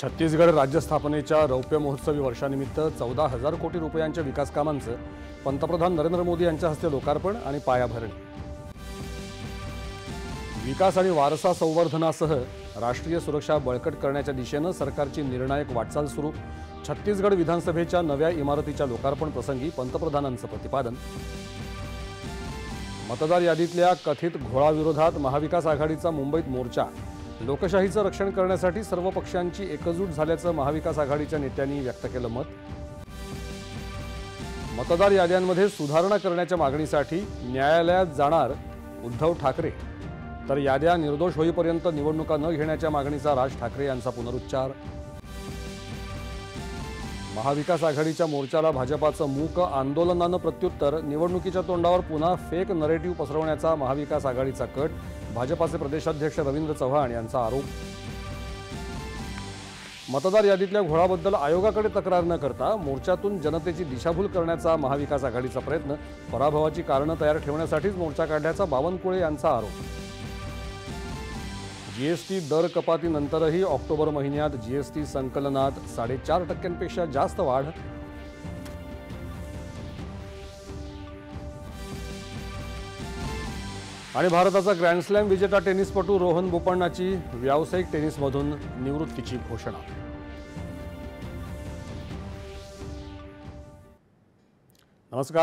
छत्तीसगड राज्य स्थापनेच्या रौप्य महोत्सवी वर्षानिमित्त 14,000 कोटी रुपयांच्या विकास कामांचं पंतप्रधान नरेंद्र मोदी यांच्या हस्ते लोकार्पण आणि पायाभरणी। विकास आणि वारसा संवर्धनासह राष्ट्रीय सुरक्षा बळकट करण्याच्या दिशेने सरकारची निर्णायक वाटचाल सुरू। छत्तीसगड विधानसभेच्या नव्या इमारतीच्या लोकार्पण प्रसंगी पंतप्रधानांचं प्रतिपादन। मतदार यादीतल्या कथित घोळाविरोधात महाविकास आघाडीचा मुंबईत मोर्चा। लोकशाहीचं रक्षण करण्यासाठी सर्व पक्षांची एकजूट झाल्याचं महाविकास आघाडीच्या नेत्यांनी व्यक्त केलं मत। मतदार याद्यांमध्ये सुधारणा करण्याच्या मागणीसाठी न्यायालयात जाणार उद्धव ठाकरे, तर याद्या निर्दोष होईपर्यंत निवडणुका न घेण्याच्या मागणीचा राज ठाकरे यांचा पुनरुच्चार। महाविकास आघाडीच्या मोर्चाला भाजपाचं मूक आंदोलनानं प्रत्युत्तर। निवडणुकीच्या तोंडावर पुन्हा फेक नरेटिव्ह पसरवण्याचा महाविकास आघाडीचा कट। भाजपाचे प्रदेशाध्यक्ष रवींद्र चव्हाण यांचा आरोप। मतदार यादीतल्या घोळाबद्दल आयोगाकडे तक्रार न करता मोर्चातून जनतेची दिशाभूल करण्याचा महाविकास आघाडीचा प्रयत्न। पराभवाची कारणं तयार ठेवण्यासाठीच मोर्चा काढल्याचा बावनकुळे यांचा आरोप। जीएसटी दर कपातीनंतरही ऑक्टोबर महिन्यात जीएसटी संकलनात 4.5% जास्त वाढ। आणि भारताचा ग्रँड स्लॅम विजेता टेनिसपटू रोहन बोपण्णाची व्यावसायिक टेनिसमधून निवृत्तीची घोषणा। नमस्कार।